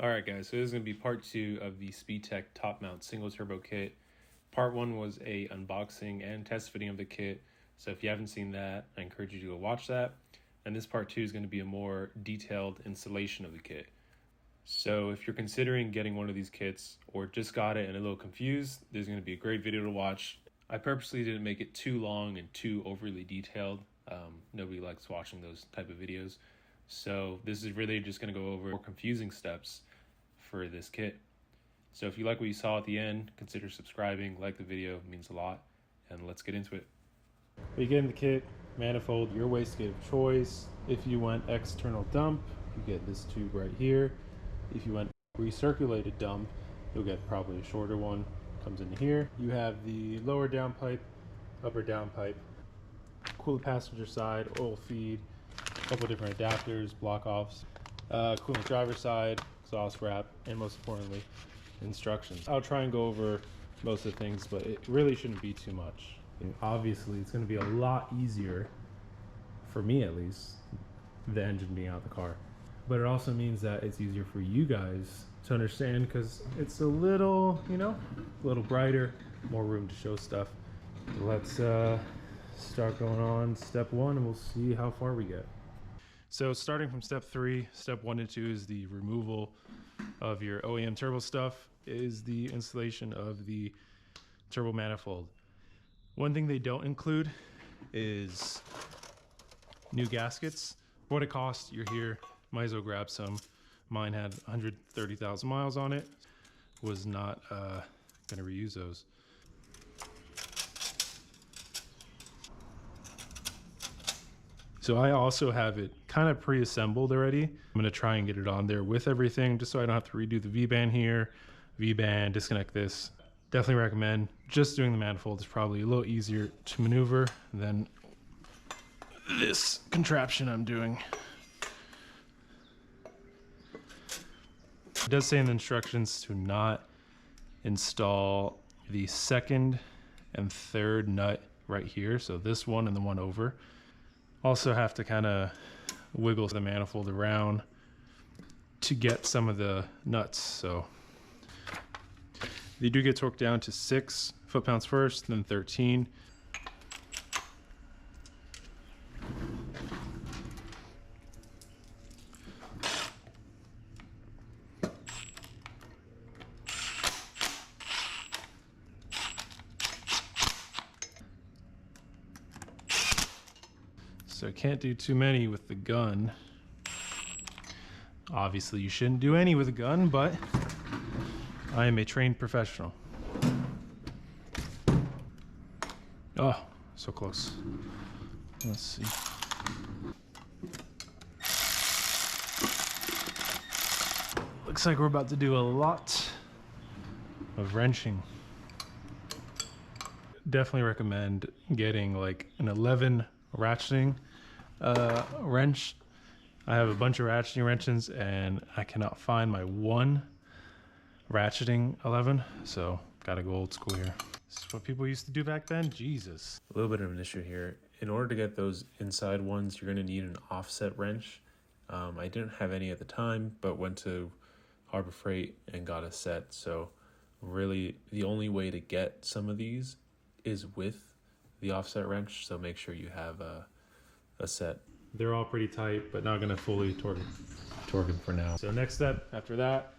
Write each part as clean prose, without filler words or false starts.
Alright guys, so this is going to be part 2 of the Speedtech top mount single turbo kit. Part 1 was a unboxing and test fitting of the kit, so if you haven't seen that, I encourage you to go watch that. And this part 2 is going to be a more detailed installation of the kit. So if you're considering getting one of these kits or just got it and a little confused, there's going to be a great video to watch. I purposely didn't make it too long and too overly detailed. Nobody likes watching those type of videos. So this is really just going to go over more confusing steps for this kit. So if you like what you saw at the end, consider subscribing, like the video, it means a lot, and let's get into it. You get in the kit, manifold, your wastegate of choice. If you went external dump, you get this tube right here. If you went recirculated dump, you'll get probably a shorter one, comes in here. You have the lower downpipe, upper downpipe, coolant passenger side, oil feed, a couple different adapters, block offs, coolant driver side, exhaust wrap, and most importantly, instructions. I'll try and go over most of the things, but it really shouldn't be too much. And obviously, it's going to be a lot easier, for me at least, the engine being out of the car. But it also means that it's easier for you guys to understand because it's a little, a little brighter, more room to show stuff. Let's start going on step 1 and we'll see how far we get. So starting from step 3, step 1 and 2 is the removal of your OEM turbo stuff, is the installation of the turbo manifold. One thing they don't include is new gaskets. For what it costs, you're here, might as well grab some. Mine had 130,000 miles on it. Was not gonna reuse those. So I also have it kind of pre-assembled already. I'm gonna try and get it on there with everything just so I don't have to redo the V-band here, V-band, disconnect this. Definitely recommend just doing the manifold is probably a little easier to maneuver than this contraption I'm doing. It does say in the instructions to not install the second and third nut right here. So this one and the one over. Also have to kind of wiggle the manifold around to get some of the nuts. So they do get torqued down to 6 foot-pounds first, then 13. So can't do too many with the gun. Obviously you shouldn't do any with a gun, but I am a trained professional. Oh, so close. Let's see. Looks like we're about to do a lot of wrenching. Definitely recommend getting like an 11 ratcheting wrench. I have a bunch of ratcheting wrenches and I cannot find my one ratcheting 11, so gotta go old school here. This is what people used to do back then. Jesus. A little bit of an issue here. In order to get those inside ones, you're gonna need an offset wrench. I didn't have any at the time, but went to Harbor Freight and got a set. So really the only way to get some of these is with the offset wrench, so make sure you have a set. They're all pretty tight, but not gonna fully torque them for now. So next step after that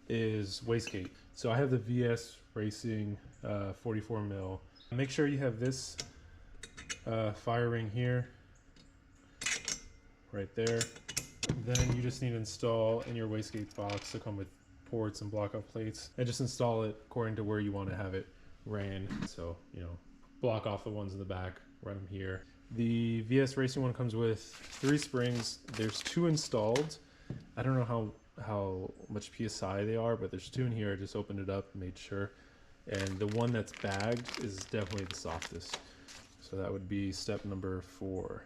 is wastegate. So I have the VS Racing 44 mil. Make sure you have this fire ring here, right there. Then you just need to install in your wastegate box to come with ports and block off plates, and just install it according to where you want to have it ran. So, block off the ones in the back, run them here. The VS Racing one comes with 3 springs. There's 2 installed. I don't know how much PSI they are, but there's 2 in here. I just opened it up and made sure. And the one that's bagged is definitely the softest. So that would be step number 4.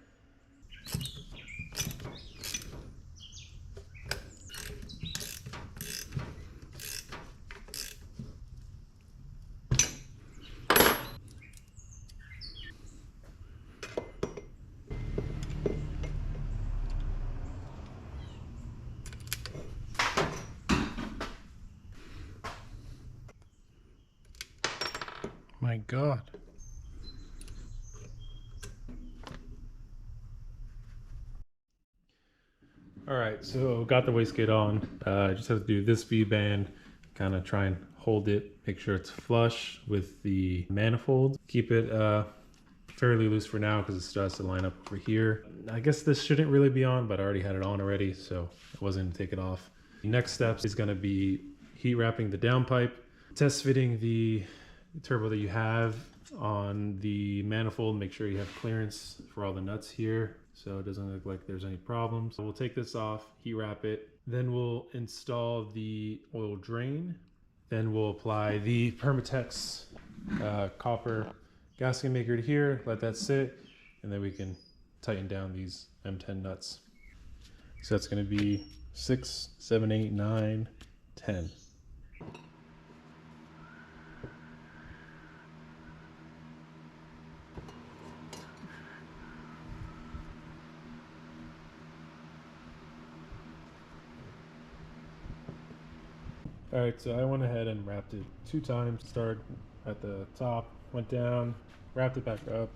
My God. All right, so got the wastegate on. I just have to do this V-band, kind of try and hold it, make sure it's flush with the manifold. Keep it fairly loose for now because it still has to line up over here. I guess this shouldn't really be on, but I already had it on already, so I wasn't gonna take it off. Next steps is gonna be heat wrapping the downpipe, test fitting the turbo that you have on the manifold. Make sure you have clearance for all the nuts here, so it doesn't look like there's any problems. So we'll take this off, heat wrap it, then we'll install the oil drain. Then we'll apply the Permatex copper gasket maker to here, let that sit, and then we can tighten down these M10 nuts. So that's gonna be 6, 7, 8, 9, 10. All right, so I went ahead and wrapped it 2 times. Started at the top, went down, wrapped it back up,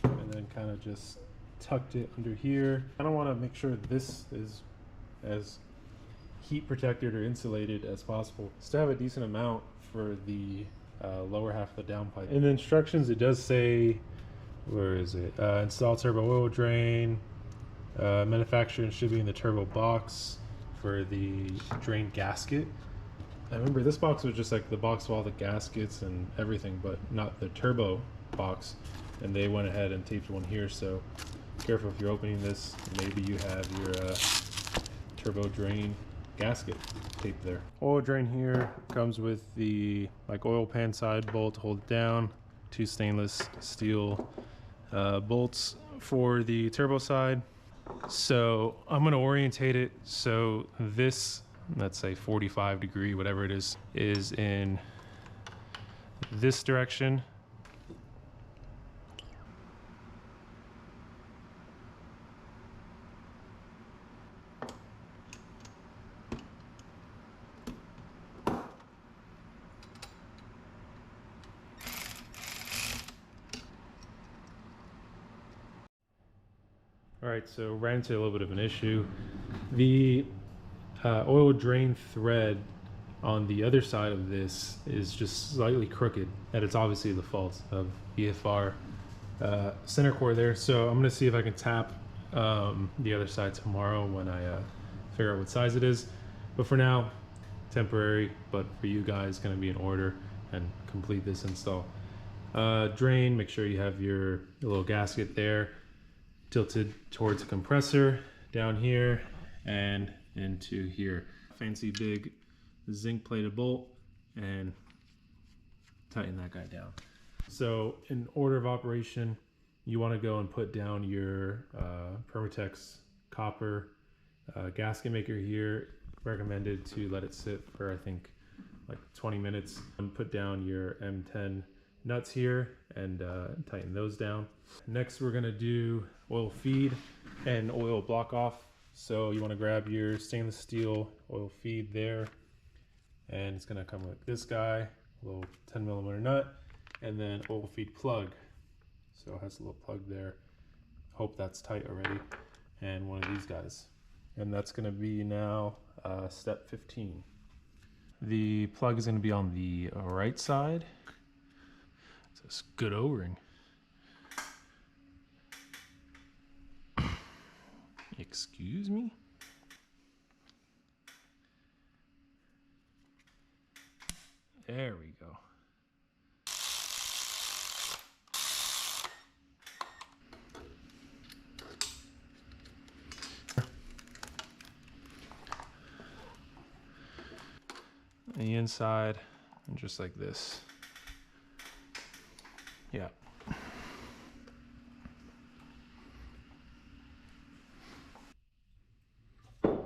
and then kind of just tucked it under here. I don't want to make sure this is as heat protected or insulated as possible. Still have a decent amount for the lower half of the downpipe. In the instructions, it does say, where is it? Install turbo oil drain. Manufacturing should be in the turbo box for the drain gasket. I remember this box was just like the box with all the gaskets and everything, but not the turbo box. And they went ahead and taped one here, so careful if you're opening this. Maybe you have your turbo drain gasket taped there. Oil drain here comes with the oil pan side bolt to hold it down, 2 stainless steel bolts for the turbo side. So I'm going to orientate it so this, let's say 45 degree, whatever it is in this direction. All right, so ran into a little bit of an issue. The oil drain thread on the other side of this is just slightly crooked, and it's obviously the fault of EFR center core there. So I'm gonna see if I can tap the other side tomorrow when I figure out what size it is. But for now, temporary, but for you guys, gonna be in order and complete this install. Drain, make sure you have your little gasket there, tilted towards the compressor down here and into here. Fancy big zinc plated bolt, and tighten that guy down. So in order of operation, you want to go and put down your Permatex copper gasket maker here. Recommended to let it sit for I think like 20 minutes, and put down your M10 nuts here and tighten those down. Next we're going to do oil feed and oil block off. So you want to grab your stainless steel oil feed there, and it's going to come with this guy, a little 10mm nut, and then oil feed plug. So it has a little plug there. Hope that's tight already. And one of these guys. And that's going to be now step 15. The plug is going to be on the right side. It's a good O-ring. Excuse me? There we go. The inside, and just like this. Yeah.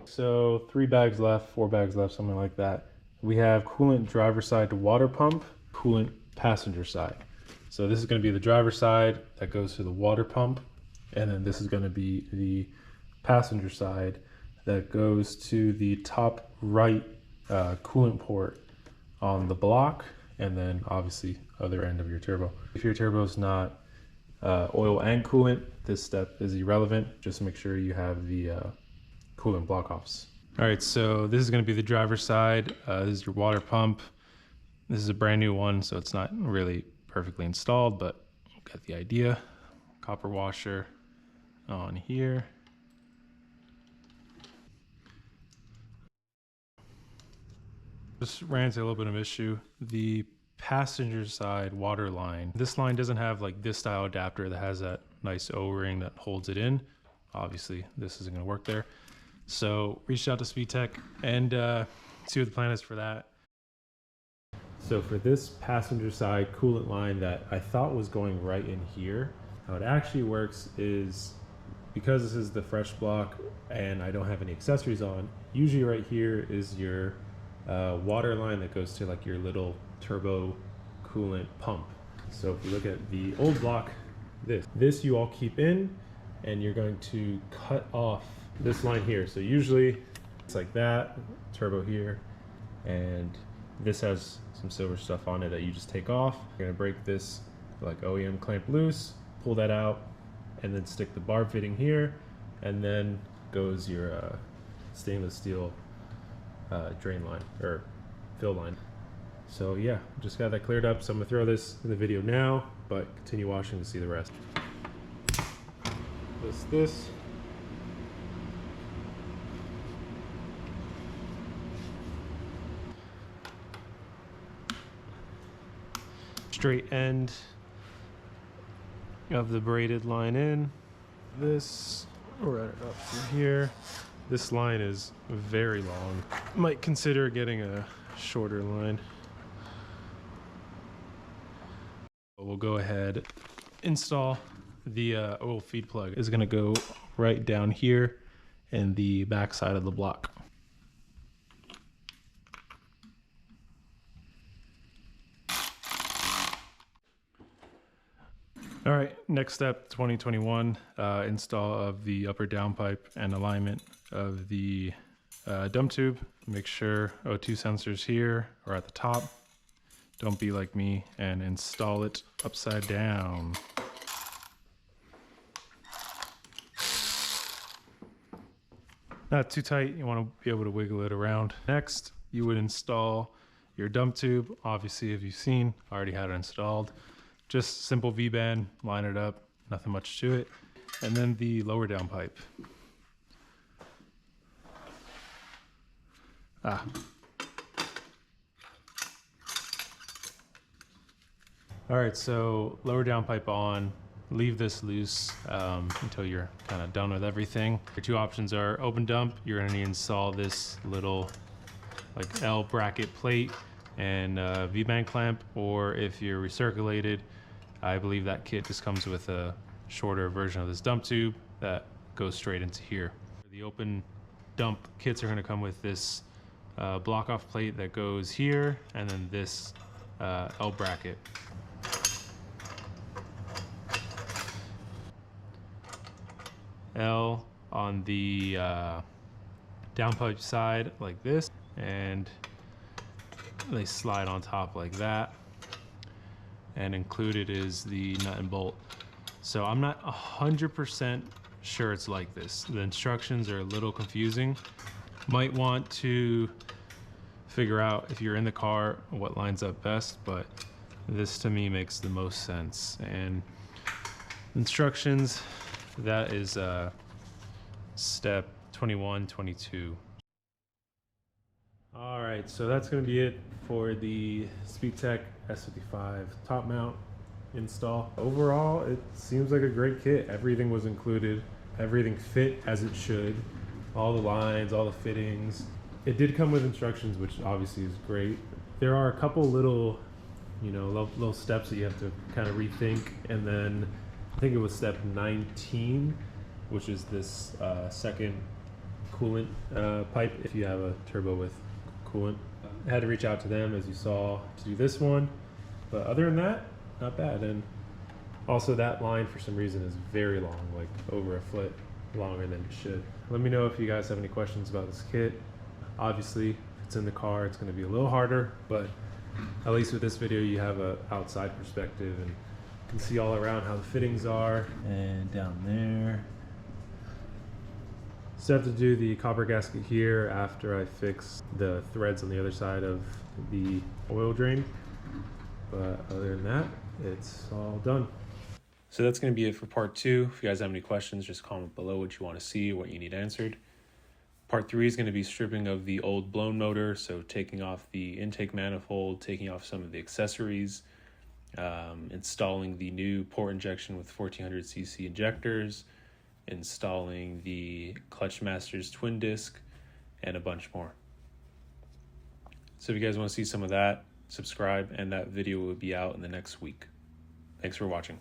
So 3 bags left, 4 bags left, something like that. We have coolant driver side to water pump, coolant passenger side. So this is going to be the driver side that goes to the water pump, and then this is going to be the passenger side that goes to the top right coolant port on the block and then obviously other end of your turbo. If your turbo is not oil and coolant, this step is irrelevant. Just make sure you have the coolant block offs. All right, so this is going to be the driver's side. This is your water pump. This is a brand new one, so it's not really perfectly installed, but you got the idea. Copper washer on here. Just ran into a little bit of issue. The passenger side water line. This line doesn't have like this style adapter that has that nice O-ring that holds it in. Obviously, this isn't going to work there. So reached out to Speedtech and see what the plan is for that. So for this passenger side coolant line that I thought was going right in here, how it actually works is, because this is the fresh block and I don't have any accessories on, usually right here is your water line that goes to like your little turbo coolant pump. So if you look at the old block, this you all keep in, and you're going to cut off this line here. So usually it's like that, turbo here, and this has some silver stuff on it that you just take off. You're gonna break this like OEM clamp loose, pull that out, and then stick the barb fitting here, and then goes your stainless steel drain line or fill line. So yeah, just got that cleared up. So I'm gonna throw this in the video now, but continue watching to see the rest. This. Straight end of the braided line in. This, run it up through here. This line is very long. Might consider getting a shorter line. We'll go ahead, install the oil feed plug. Is gonna go right down here in the back side of the block. All right, next step, 2021, install of the upper downpipe and alignment of the dump tube. Make sure O2 sensors here or at the top. Don't be like me and install it upside down. Not too tight, you want to be able to wiggle it around. Next, you would install your dump tube. Obviously, if you've seen, I already had it installed. Just simple V-band, line it up, nothing much to it. And then the lower downpipe. All right, so lower downpipe on, leave this loose until you're kind of done with everything. Your two options are open dump. You're gonna need to install this little like L bracket plate and V-band clamp, or if you're recirculated, I believe that kit just comes with a shorter version of this dump tube that goes straight into here. The open dump kits are gonna come with this block off plate that goes here, and then this L bracket. L on the downpipe side like this, and they slide on top like that, and included is the nut and bolt. So I'm not 100% sure it's like this. The instructions are a little confusing. Might want to figure out if you're in the car what lines up best, but this to me makes the most sense. And instructions, that is step 21, 22. All right, so that's gonna be it for the Speedtech S55 top mount install. Overall, it seems like a great kit. Everything was included, everything fit as it should. All the lines, all the fittings. It did come with instructions, which obviously is great. There are a couple little, little steps that you have to kind of rethink, and then I think it was step 19, which is this second coolant pipe if you have a turbo with coolant. I had to reach out to them, as you saw, to do this one, but other than that, not bad. And also that line for some reason is very long, like over a foot longer than it should. Let me know if you guys have any questions about this kit. Obviously, if it's in the car, it's going to be a little harder, but at least with this video, you have a outside perspective and can see all around how the fittings are. And down there. Still have to do the copper gasket here after I fix the threads on the other side of the oil drain. But other than that, it's all done. So that's going to be it for part 2. If you guys have any questions, just comment below what you want to see, what you need answered. Part 3 is going to be stripping of the old blown motor, so taking off the intake manifold, taking off some of the accessories, installing the new port injection with 1400cc injectors, installing the Clutch Masters twin disc, and a bunch more. So if you guys want to see some of that, subscribe, and that video will be out in the next week. Thanks for watching.